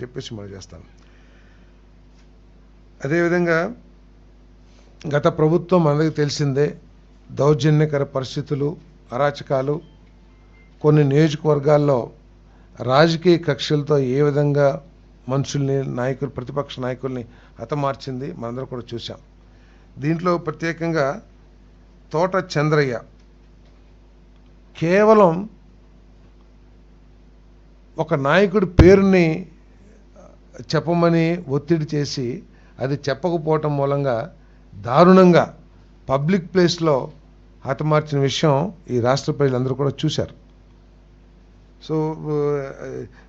చెప్పేసి మనం చేస్తాం. అదేవిధంగా గత ప్రభుత్వం మనకి తెలిసిందే, దౌర్జన్యకర పరిస్థితులు, అరాచకాలు, కొన్ని నియోజకవర్గాల్లో రాజకీయ కక్షలతో ఏ విధంగా మనుషుల్ని, నాయకులు, ప్రతిపక్ష నాయకుల్ని హతమార్చింది మనందరం కూడా చూసాం. దీంట్లో ప్రత్యేకంగా తోట చంద్రయ్య కేవలం ఒక నాయకుడి పేరుని చెప్పమని ఒత్తిడి చేసి అది చెప్పకపోవటం మూలంగా దారుణంగా పబ్లిక్ ప్లేస్లో హతమార్చిన విషయం ఈ రాష్ట్ర ప్రజలందరూ కూడా చూశారు. సో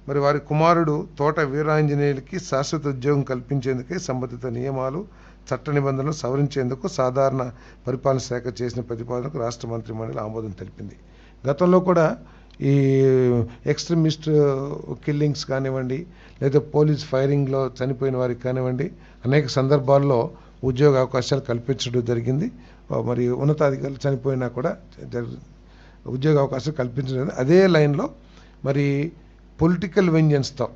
మరి వారి కుమారుడు తోట వీరాంజనేయులకి శాశ్వత ఉద్యోగం కల్పించేందుకే సంబంధిత నియమాలు, చట్ట నిబంధనలు సవరించేందుకు సాధారణ పరిపాలన శాఖ చేసిన ప్రతిపాదనకు రాష్ట్ర మంత్రిమండలి ఆమోదం తెలిపింది. గతంలో కూడా ఈ ఎక్స్ట్రీమిస్ట్ కిల్లింగ్స్ కానివ్వండి, లేదా పోలీస్ ఫైరింగ్లో చనిపోయిన వారికి కానివ్వండి, అనేక సందర్భాల్లో ఉద్యోగ అవకాశాలు కల్పించడం జరిగింది. మరి ఉన్నతాధికారులు చనిపోయినా కూడా ఉద్యోగ అవకాశాలు కల్పించడం. అదే లైన్లో మరి పొలిటికల్ వెంజెన్స్తో,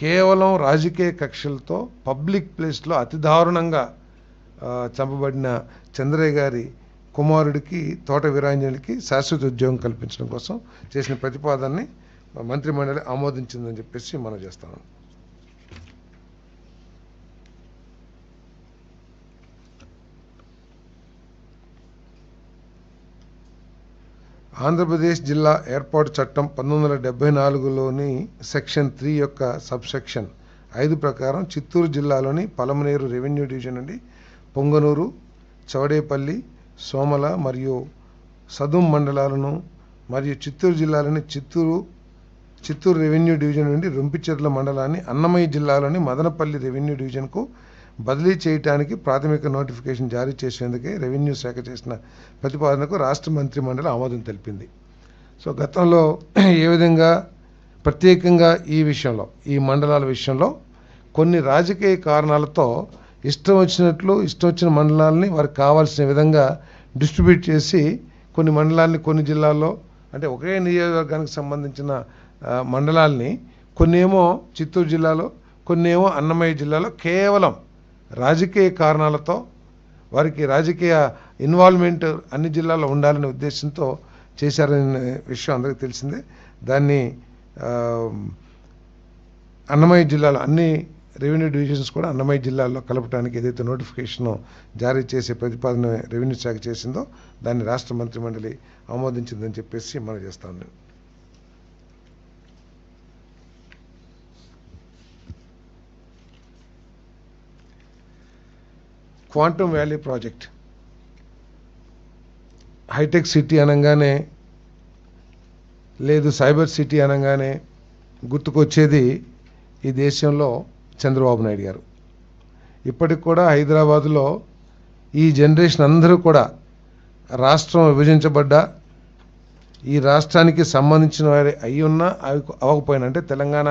కేవలం రాజకీయ కక్షలతో పబ్లిక్ ప్లేస్లో అతి దారుణంగా చంపబడిన చంద్రయ్య గారి కుమారుడికి, తోట వీరాంజనేయులకి శాశ్వత ఉద్యోగం కల్పించడం కోసం చేసిన ప్రతిపాదనని మంత్రిమండలి ఆమోదించిందని చెప్పేసి మనం చేస్తాము. ఆంధ్రప్రదేశ్ జిల్లా ఏర్పాటు చట్టం 1974లోని సెక్షన్ 3 యొక్క సబ్సెక్షన్ 5 ప్రకారం చిత్తూరు జిల్లాలోని పలమనేరు రెవెన్యూ డివిజన్ నుండి పొంగనూరు, చౌడేపల్లి, సోమల మరియు సదుం మండలాలను మరియు చిత్తూరు జిల్లాలోని చిత్తూరు రెవెన్యూ డివిజన్ నుండి రొంపిచెర్ల మండలాన్ని అన్నమయ్య జిల్లాలోని మదనపల్లి రెవెన్యూ డివిజన్కు బదిలీ చేయడానికి ప్రాథమిక నోటిఫికేషన్ జారీ చేసేందుకే రెవెన్యూ శాఖ చేసిన ప్రతిపాదనకు రాష్ట్ర మంత్రి మండలి ఆమోదం తెలిపింది. సో గతంలో ఏ విధంగా ప్రత్యేకంగా ఈ విషయంలో, ఈ మండలాల విషయంలో కొన్ని రాజకీయ కారణాలతో ఇష్టం వచ్చిన మండలాలని వారికి కావాల్సిన విధంగా డిస్ట్రిబ్యూట్ చేసి కొన్ని మండలాన్ని కొన్ని జిల్లాల్లో, అంటే ఒకే నియోజకవర్గానికి సంబంధించిన మండలాల్ని కొన్నేమో చిత్తూరు జిల్లాలో, కొన్నేమో అన్నమయ్య జిల్లాలో కేవలం రాజకీయ కారణాలతో వారికి రాజకీయ ఇన్వాల్వ్మెంట్ అన్ని జిల్లాల్లో ఉండాలనే ఉద్దేశంతో చేశారనే విషయం అందరికీ తెలిసిందే. దాన్ని అన్నమయ్య జిల్లాలో అన్ని రెవెన్యూ డివిజన్స్ కూడా అన్నమయ్య జిల్లాలో కలపడానికి ఏదైతే నోటిఫికేషన్ జారీ చేసే ప్రతిపాదన రెవెన్యూ శాఖ చేసిందో దాన్ని రాష్ట్ర మంత్రి మండలి ఆమోదించిందని చెప్పేసి మనం చేస్తాను. క్వాంటమ్ వ్యాలీ ప్రాజెక్ట్, హైటెక్ సిటీ అనగానే, లేదు సైబర్ సిటీ అనగానే గుర్తుకొచ్చేది ఈ దేశంలో చంద్రబాబు నాయుడు గారు. ఇప్పటికి కూడా హైదరాబాదులో ఈ జనరేషన్ అందరూ కూడా రాష్ట్రం విభజించబడ్డా, ఈ రాష్ట్రానికి సంబంధించిన వారి అయి ఉన్నా అవ్వకపోయినా, అంటే తెలంగాణ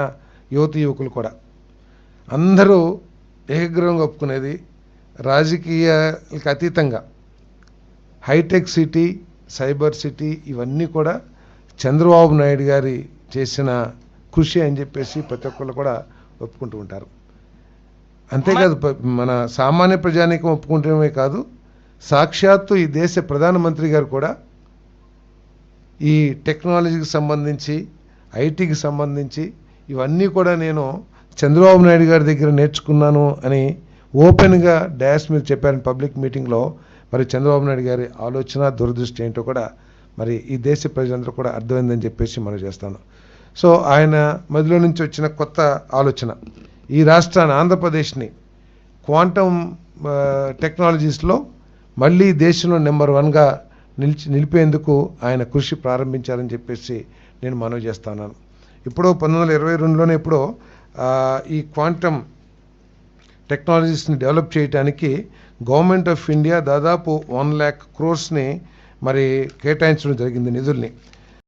యువకులు కూడా అందరూ ఏకగ్రీవంగా ఒప్పుకునేది రాజకీయాలకు అతీతంగా హైటెక్ సిటీ, సైబర్ సిటీ ఇవన్నీ కూడా చంద్రబాబు నాయుడు గారి చేసిన కృషి అని చెప్పేసి ప్రతి ఒక్కళ్ళు కూడా ఒప్పుకుంటూ ఉంటారు. అంతేకాదు, మన సామాన్య ప్రజానీకం ఒప్పుకుంటమే కాదు, సాక్షాత్తు ఈ దేశ ప్రధానమంత్రి గారు కూడా ఈ టెక్నాలజీకి సంబంధించి, ఐటీకి సంబంధించి ఇవన్నీ కూడా నేను చంద్రబాబు నాయుడు గారి దగ్గర నేర్చుకున్నాను అని ఓపెన్గా డాష్ మీద చెప్పారని పబ్లిక్ మీటింగ్లో. మరి చంద్రబాబు నాయుడు గారి ఆలోచన, దురదృష్టి ఏంటో కూడా మరి ఈ దేశ ప్రజలందరూ కూడా అర్థమైందని చెప్పేసి మనం చేస్తాను. సో ఆయన మధ్యలో నుంచి వచ్చిన కొత్త ఆలోచన ఈ రాష్ట్రాన్ని, ఆంధ్రప్రదేశ్ని క్వాంటమ్ టెక్నాలజీస్లో మళ్ళీ దేశంలో నెంబర్ 1గా నిలిపేందుకు ఆయన కృషి ప్రారంభించారని చెప్పేసి నేను మనవి చేస్తున్నాను. ఇప్పుడు 1922లోనే ఎప్పుడో ఈ క్వాంటమ్ టెక్నాలజీస్ని డెవలప్ చేయడానికి గవర్నమెంట్ ఆఫ్ ఇండియా దాదాపు 1 lakh crores మరి కేటాయించడం జరిగింది నిధుల్ని.